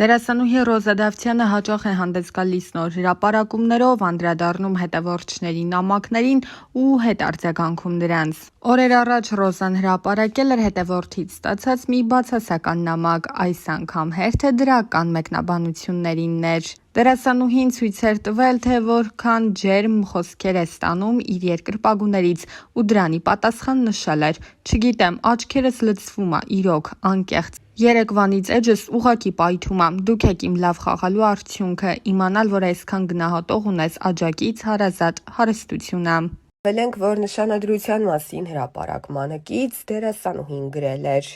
Դերասանուհի Ռոզա Դավթյանը հաճախ է հանդես գալիս նոր հրապարակումներով, անդրադառնում հետևորդների նամակներին ու հետ արձագանքում դրանց։ Օրեր առաջ Ռոզան հրապարակել էր հետևորդից ստացած մի բացասական նամակ, այս անգամ հերթը դրական մեկնաբանություններին էր։ Դերասանուհին ցույց էր տվել, թե որքան ջերմ խոսքեր է ստանում իր երկրպագուներից ու դրանի պատասխան նշել էր. «Չգիտեմ, աչքերս լցվում ա, իրոք, անկեղծ։ Երեկվանից էջս ուղղակի պայթում ա, դուք եք իմ լավ խաղալու արդյունքը, իմանալ, որ այսքան գնահատող ունես աջակից հարազատ հարստություն ա»։ Ենք, որ նշանադրության մասին հրապարակմանը կից դերասանուհին գրել էր.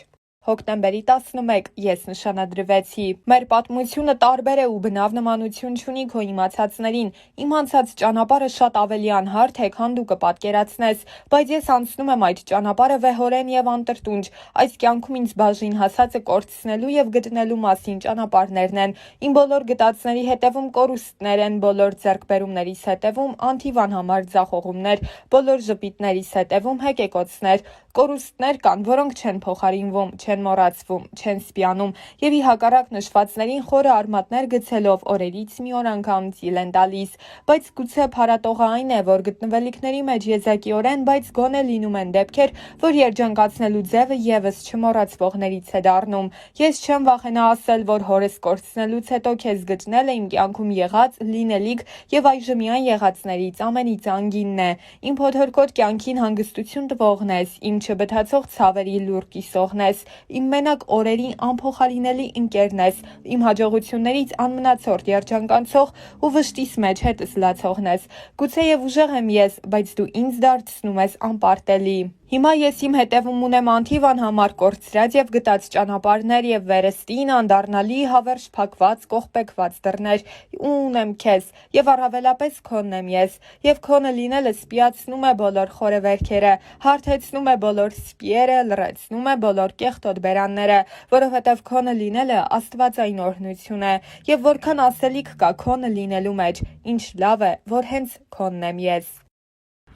Հոկտեմբերի 11 ես նշանադրվեցի։ Մեր պատմությունը տարբեր է ու բնավ նմանություն չունի քո իմացածներին։ Իմ անցած ճանապարհը շատ ավելի անհարթ է, քան դու կպատկերացնես, բայց ես անցնում եմ այդ ճանապարհը վեհորեն եւ անտրտունջ։ Այս կյանքում ինձ բաժին հասածը կորցնելու եւ գտնելու մասին ճանապարհներն են։ Իմ բոլոր գտածների հետևում կորուստներ են, բոլոր ձեռքբերումներիս հետևում անթիվան համար ձախողումներ, բոլոր ժպիտներիս հետևում հեկեկոցներ։ Կորուստներ կան, որոնք չեն փոխարինվում, չեն մոռացվում, չեն սպիանում եւ ի հակառակ նշվածներին խորը արմատներ գցելով օրերից մի օր անգամ ծիլ են տալիս, բայց գուցե փառատողը այն է, որ գտնվելիքների մեջ եզակիորեն, բայց գոնե լինում են դեպքեր, որ երջանկացնելու ձևը եւս չմոռացվողներից է դառնում։ Ես չեմ վախենա ասել, որ հորս կորցնելուց հետո քեզ գտնել է իմ կյանքում եղած, լինելիք եւ այժմյան եղածներից ամենից անգինն է։ Իմ փոթորկոտ կյանքին հանգստություն տվողն ես, իմ չբթացող ցավերի լուր կիսողն ես, իմ մենակ օրերի անփոխարինելի ընկերն ես, իմ հաջողություններից անմնացորդ երջանկանցող ու վշտիս մեջ հետս լացողն ես։ Գուցեև ուժեղ եմ ես, բայց դու ինձ դարձնում ես անպարտելի։ Հիմա ես իմ հետևում ունեմ անթիվ անհամար կորցրած եւ գտած ճանապարհներ եւ վերստին անդառնալի հավերժ փակված կողպեկված դռներ ու ունեմ քեզ եւ առավելապես քոնն եմ ես եւ քոնը լինելը սպիացնում է բոլոր խորեվերքերը, հարթեցնում է բոլոր սպիերը, լրացնում է բոլոր կեղտոտ բերանները, որովհետեւ քոնը լինելը աստվածային օրհնություն է եւ որքան ասելիք կա քոնը լինելու մեջ, ինչ լավ է, որ հենց քոնն եմ ես։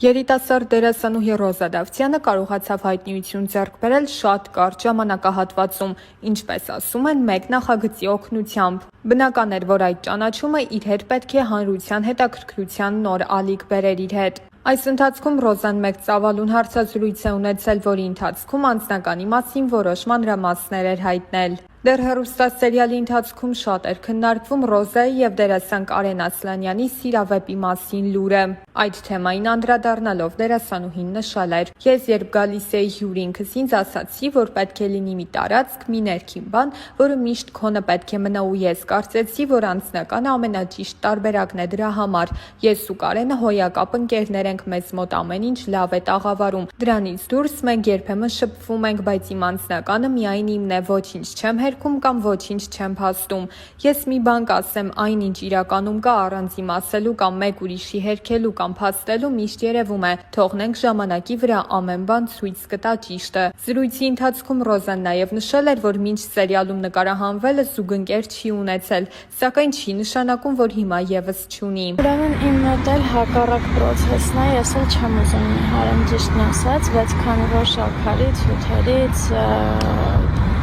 Երիտասարդ դերասանուհի Ռոզա Դավթյանը կարողացավ հայտնիություն ձեռք բերել շատ կարճ ժամանակահատվածում, ինչպես ասում են, մեկ նախագծի օգնությամբ։ Բնական էր, որ այդ ճանաչումը իր հետ պետք է հանրության հետաքրքրության նոր ալիք բերեր իր հետ։ Այս ընթացքում Ռոզան մեկ ծավալուն հարցազրույց է ունեցել, որի ընթացքում անձնականի մասին որոշ մանրամասներ էր հայտնել։ Դեռ հեռուստասերիալի ընթացքում շատ էր քննարկվում Ռոզայի եւ դերասան Կարեն Ասլանյանի սիրավեպի մասին լուրը։ Այդ թեմային անդրադառնալով դերասանուհին նշել էր. «Ես երբ գալիս էի հյուր ինքս ինձ ասացի, որ պետք է լինի մի տարածք, մի ներքին բան, որը միշտ քոնը պետք է մնա ու ես կարծեցի, որ անձնականը ամենաճիշտ տարբերակն է դրա համար։ Ես ու Կարենը հոյակապ ընկերներ ենք, մեզ մոտ ամեն ինչ լավ է տաղավարում։ Դրանից դուրս մենք երբեմն շփվում ենք, բայց իմ անձնականը միայն իմն է, ոչինչ չեմ հերքում կամ ոչինչ չեմ փաստում։ Ես մի բան կասեմ, այնինչ իրականում կա առանց իմ ասելու կամ մեկ ուրիշի հերքելու կամ փաստելու միշտ երևում է, թողնենք ժամանակի վրա ամեն բան ցույց կտա ճիշտը»։ Զրույցի ընթացքում Ռոզան նաև նշել էր, որ մինչ սերիալում նկարահանվելը զուգընկեր չի ունեցել, սակայն չի նշանակում, որ հիմա եւս չունի։ Ուրեմն իմ մոտ էլ հակառակ process-ն է, ես էլ չեմ ուզում նիհարեմ ճիշտն ասած, բայց քանի որ շաքարից, հյութերից,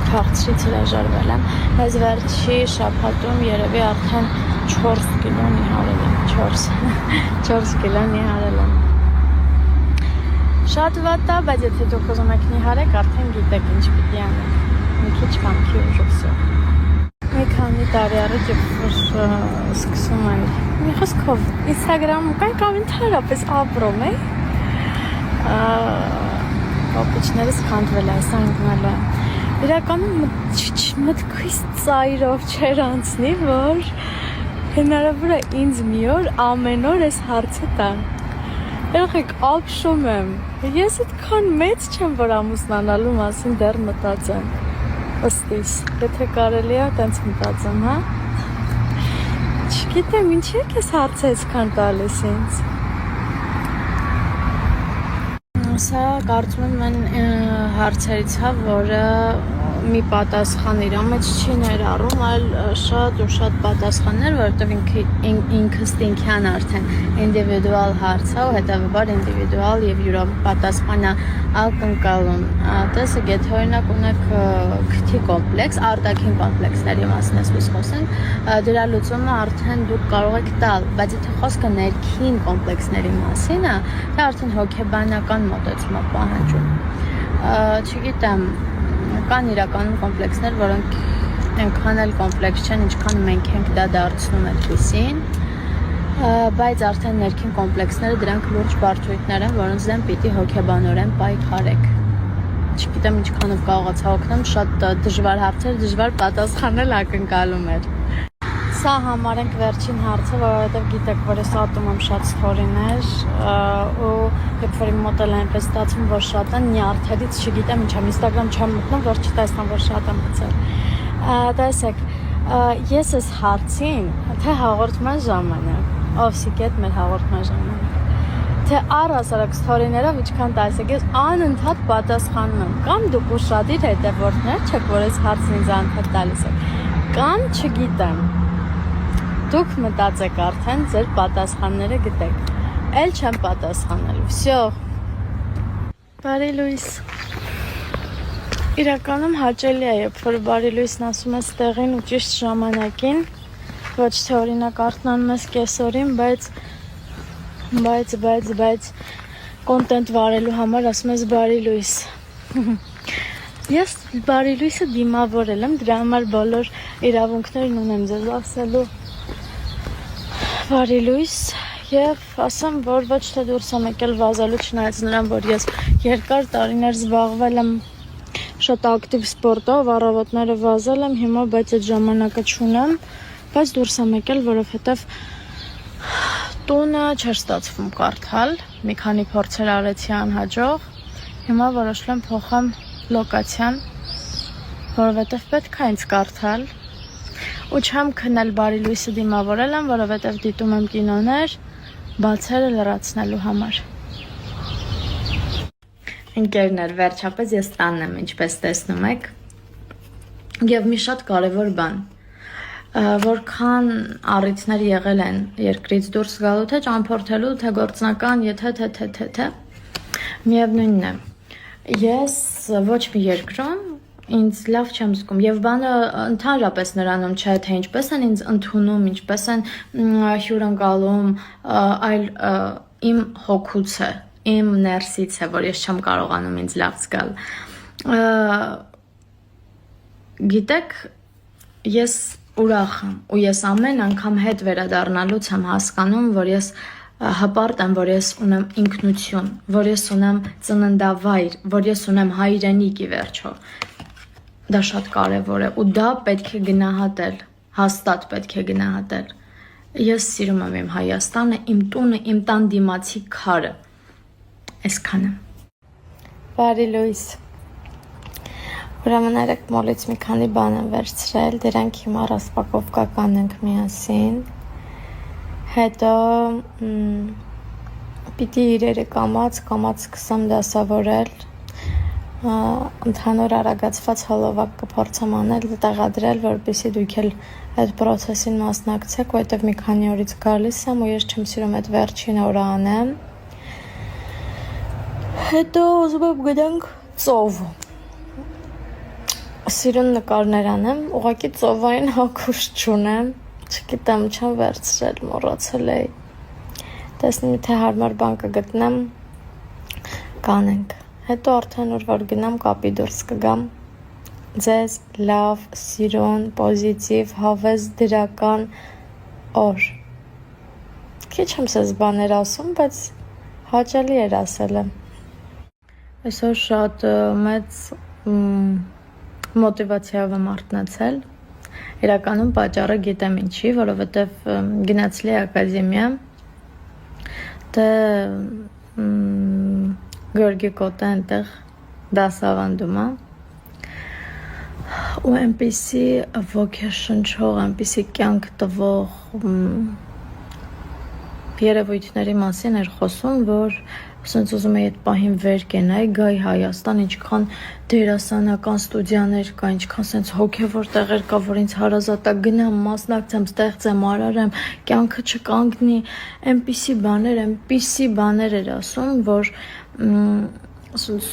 քաղցրից հրաժարվել եմ, այս վերջի շաբաթում երևի արդեն 4 կիլո նիհարել եմ, 4 կիլո նիհարել եմ։ Շատ վատ է, բայց եթե դուք ուզում եք նիհարեք, արդեն գիտեք ինչ պիտի անեք, մի քիչ կամքի ուժով։ Մի քանի տարի առաջ սկսում եմ, մի խոսքով, Instagram-ում կամ ընդհանրապես ապրում էի, կապիչներս քանդվել է, այս անգնալու եմ։ Իրականում մտքից ծայրով չէր անցնի, որ հնարավոր է ինձ մի օր ամեն օր այս հարցը տան։ Երեխեք, ապշում եմ, ես այդքան մեծ չեմ, որ ամուսնանալու մասին դեռ մտածեմ, ըստիս, եթե կարելի է, տենց մտածեմ, հա։ Չգիտեմ, ինչի եք ես հարցը այսքան տալիս ինձ։ Սա կարծում եմ հարցերից է, որը մի պատասխան իր մեջ չի ներառում, այլ շատ ու շատ պատասխաններ, որովհետև ինքնստինքյան արդեն ինդիվիդուալ հարց է ու հետևաբար ինդիվիդուալ եւ յուրապատասխան ակնկալում։ Տեսեք, եթե օրինակ ունեք նյարդի կոմպլեքս, արտաքին կոմպլեքսների մասին ես խոսենք, դրա լուծումը արդեն դուք կարող եք տալ, բայց եթե խոսքը ներքին կոմպլեքսների մասին է, դա արդեն հոգեբանական մոտեցում է պահանջում։ Չգիտեմ, կան իրականում կոմպլեքսներ, որոնք այնքան էլ կոմպլեքս չեն, ինչքան մենք ենք դա դարձնում այդպիսին, բայց արդեն ներքին կոմպլեքսները դրանք լուրջ բարդություններ են, որոնց դեմ պիտի հոգեբանորեն պայքարեք։ Չգիտեմ ինչքանով կարողացա օգնեմ, շատ դժվար հարցեր, դժվար պատասխանել ակնկալում էր։ Սա համարենք վերջին հարցը, որովհետև գիտեք, որ ես ատում եմ շատ ստորիներ ու երբ որ իմ մոտ էլ այնպես ստացվում, որ շատ են նյարդերից, չգիտեմ ինչ եմ, Instagram չեմ մտնում, որ չտեսնամ, որ շատ եմ գցել։ Տեսեք, ես այս հարցին, թե հաղորդման ժամանակ, Օվսիկետ մեր հաղորդման ժամանակ, թե առհասարակ ստորիներով ինչքան տասեք, ես անընդհատ պատասխանում եմ, կամ դուք ուշադիր հետևորդներ չեք, որ այս հարցն ինձ անընդհատ տալիս եք, կամ չգիտեմ, դուք մտածեք արդեն ձեր պատասխանները գտեք, էլ չեմ պատասխանելու, վсё, բարի լույս, իրականում հաճելի է, երբ որ բարի լույսն ասում ես տեղին ու ճիշտ ժամանակին, ոչ թե օրինակ արթնանում ես կեսօրին, բայց կոնտենտ վարելու համար ասում ես բարի լույս։ Ես բարի լույսը դիմավորել եմ, դրա համար բոլոր իրավունքներն ունեմ ձեզ ասելու բարի լույս եւ ասեմ, որ ոչ թե դուրս եմ եկել վազելու, չնայած նրան, որ ես երկար տարիներ զբաղվել եմ շատ ակտիվ սպորտով, առավոտները վազել եմ, հիմա բայց այդ ժամանակը չունեմ, բայց դուրս եմ եկել, որովհետև տունը չէր ստացվում կարդալ, մի քանի փորձեր արեցի անհաջող, հիմա որոշել եմ փոխեմ լոկացիան, որովհետև պետք է ինձ կարդալ, ու չեմ քնել բարի լույսը դիմավորել եմ, որովհետև դիտում եմ կինոներ, բացերը լրացնելու համար։ Ընկերներ, վերջապես ես տանն եմ, ինչպես տեսնում եք, եւ մի շատ կարևոր բան, որքան առիթներ եղել են երկրից դուրս գալու, թե ճամփորդելու, թե գործնական, եթե միևնույնն է, ես ոչ մի երկրում ինձ լավ չեմ զգում եւ բանը ընդհանրապես նրանում չէ, թե ինչպես են ինձ ընդունում, ինչպես են հյուրընկալում, այլ իմ հոգուց է, իմ ներսից է, որ ես չեմ կարողանում ինձ լավ զգալ։ Գիտեք, ես ուրախ եմ ու ես ամեն անգամ հետ վերադառնալուց եմ հասկանում, որ ես հպարտ եմ, որ ես ունեմ ինքնություն, որ ես ունեմ ծննդավայր, որ ես ունեմ հայրենիք ի վերջո։ Դա շատ կարևոր է ու դա պետք է գնահատել, հաստատ պետք է գնահատել։ Ես սիրում եմ իմ Հայաստանը, իմ տունը, իմ տան դիմացի քարը։ Այսքանը։ Բարի լույս։ Ուրեմն երեք մոլից մի քանի բան եմ վերցրել, դրանք հիմա ռասպակովկա կանենք միասին։ Հետո պիտի իրերը կամաց սկսեմ դասավորել, ընդհանուր արագացված հոլովակ կփորձեմ անել, տեղադրել, որպեսզի դուք էլ այդ process-ին մասնակցեք, որովհետև մի քանի օրից գալիս եմ ու ես չեմ սիրում այդ վերջին օրը անեմ։ Հետո ուզում եմ գնանք ծով։ Սիրուն նկարներ անեմ, ուղղակի ծովային հագուշ չունեմ, չգիտեմ, չեմ վերցրել, մոռացել էի։ Տեսնեմ, թե հարմար բան կգտնեմ, կանենք։ Հետո արդեն որ գնամ կապի դուրս կգամ, ձեզ լավ, սիրուն, պոզիտիվ, հավես, դրական օր։ Քիչ եմ սեզ բաներ ասում, բայց հաճելի էր ասել եմ։ Այսօր շատ մեծ մոտիվացիայով եմ արթնացել, իրականում պատճառը գիտեմ ինչի, որովհետև գնացի ակադեմիա, դե Գորգի կոտը այնտեղ դասավանդում է ու այնպիսի ոգեշնչող, այնպիսի կյանք տվող երևույթների մասին էր խոսում, որ ասենց ուզում էի այդ պահին վեր կենայի, գայի Հայաստան, ինչքան դերասանական ստուդիաներ կա, ինչքան սենց հոգևոր տեղեր կա, որ ինձ հարազատ է, գնամ, մասնակցեմ, ստեղծեմ, արարեմ, կյանքը չկանգնի, այնպիսի բաներ էր ասում, որ ասենց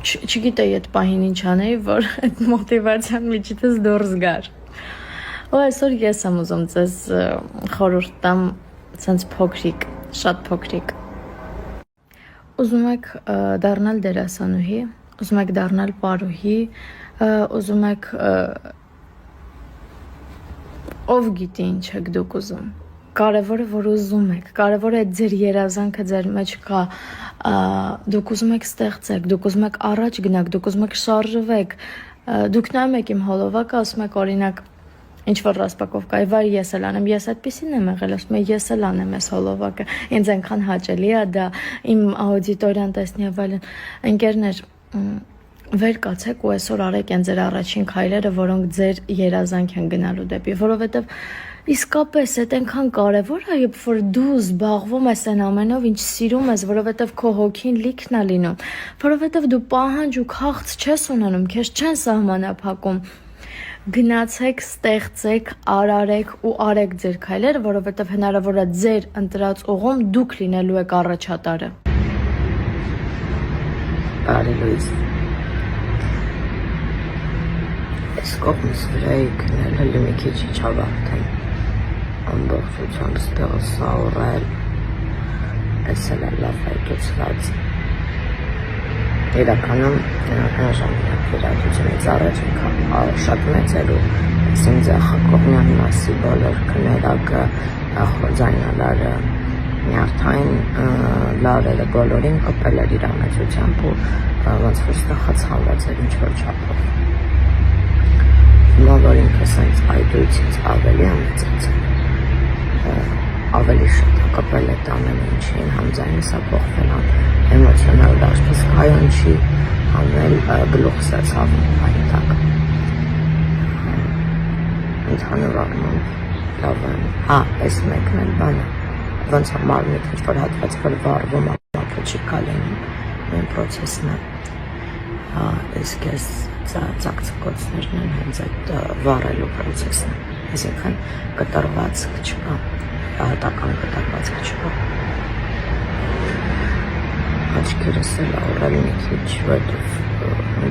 չգիտեի այդ պահին ինչ անեի, որ այդ մոտիվացիան միջից դուրս գար։ Ու այսօր ես եմ ուզում ձեզ խորհուրդ տամ ցենց փոքրիկ, շատ փոքրիկ։ Ուզում եք դառնալ դերասանուհի, ուզում եք դառնալ պարուհի, ուզում եք ով գիտի ինչ եք դուք ուզում։ Կարևորը որ ուզում եք, կարևորը է ձեր երազանքը ձեր մեջ կա, դուք ուզում եք ստեղծեք, դուք ուզում եք առաջ գնաք, դուք ուզում եք շարժվեք, դուք նայում եք իմ հոլովակը, ասում եք օրինակ ինչ որ ռասպակովկայի վայ ես էլ անեմ, ես այդպեսին եմ եղել, ասում եմ ես էլ անեմ այս հոլովակը, ինձ այնքան հաճելի է դա, իմ աուդիտորիան տեսնի այլն, ընկերներ, վեր կացեք ու այսօր արեք այն ձեր առաջին քայլերը, որոնք ձեր երազանք են գնալու դեպի, որովհետև իսկապես այդ այնքան կարևոր է, երբ որ դու զբաղվում ես այն ամենով, ինչ սիրում ես, որովհետև քո հոգին լիքն է լինում, որովհետև դու պահանջ ու քաղց չես ունենում, քեզ չեն սահմանափակում։ Գնացեք, ստեղծեք, արարեք ու արեք ձեր քայլերը, որովհետև հնարավոր է ձեր ընտրած ուղում դուք լինելու եք առաջատարը։ Բարի լույս։ Այս կողմս վրայի գնելը մի քիչ չավարտեմ, ամբողջությամբ ստեղը սաուրել, այս էլ լավ հայկեցված։ Իրականում ժամանակ վերադությունից առաջ շատ մեծելու իմ ձախակողմյան մասի բոլոր քներակը, խորձայնալարը, նյարդային լարերը բոլորին կպել էր իր ամեցությամբ ու ոնց որ ստախացանված էր ինչ-որ չափով։ Հիմա որ ինքս այնց այդույցից ավելի ամեցացել, ավելի շատ կպել այդ ամեն ինչին, համ ձայնս է փոխվել, համ էմոցիոնալ դաշտից կայուն չի, համ էլ գլուխս է ցավում այն տակ։ Ընդհանուր առմամբ լավ եմ։ Այս մեկն էլ բանը, ոնց է մարմիտ ինչ-որ հատված որ վառվում, ապա չի կալենում, այն պրոցեսն է։ Իսկ ես ծակծկոցներն են հենց այդ վառելու պրոցեսն է, այսինքն կտրվածք չկա, հատական կտրվածք չկա։ Աչքերս էլ առել մի քիչ, որտև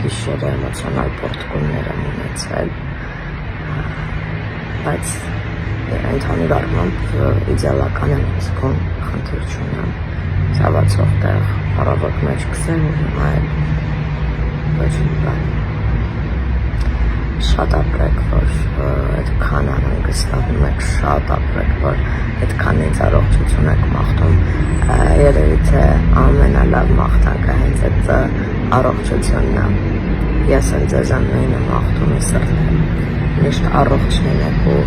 գիշերը էմոցիոնալ պորտկումներ եմ ունեցել, բայց ընդհանուր առմամբ իդեալական եմ զգում, խնդիր չունեմ, ցավացող տեղ առավոտ մեջ քսեմ ու հիմա էլ ոչ մի բան։ Շատ ապրեք, որ այդքան անհանգստանում եք, շատ ապրեք, որ այդքան ինձ առողջություն եք մաղթում, երևի թե ամենալավ մաղթանքը հենց այդ առողջությունն է։ Ես էլ ձեզ նույնը մաղթում եմ սրտել, միշտ առողջ լինեք ու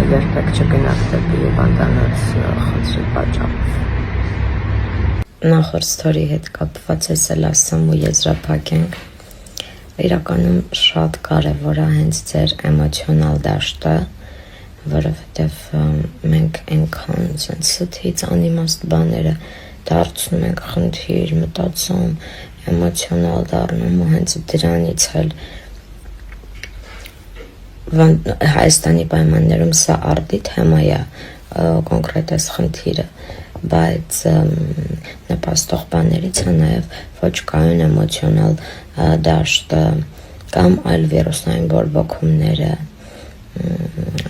երբեք չգնաք դեպի հիվանդանոց խնդրի պատճառով։ Նախորդ ստորի հետ կապված ես էլ ասեմ ու եզրափակենք, իրականում շատ կարևոր է հենց ձեր էմոցիոնալ դաշտը, որովհետև մենք այնքան սթից անիմաստ բաները դարձնում ենք խնդիր, մտածում, էմոցիոնալ դառնում ու հենց դրանից էլ Հայաստանի պայմաններում սա արդի թեմա է, կոնկրետ այս խնդիրը, բայց նպաստող բաներից է նաև ոչ կայուն էմոցիոնալ դաշտը կամ այլ վիրուսային բորբոքումները,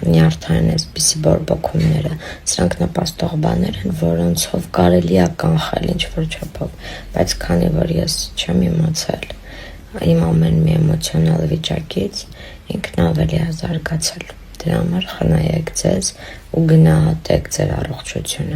նյարդային այսպիսի բորբոքումները, սրանք նպաստող բաներ են, որոնցով կարելի է կանխել ինչ-որ չափով, բայց քանի որ ես չեմ իմացել իմ ամեն մի էմոցիոնալ վիճակից, ինքն ավելի է զարգացել։ Դրա համար խնայեք ձեզ ու գնահատեք ձեր առողջությունը։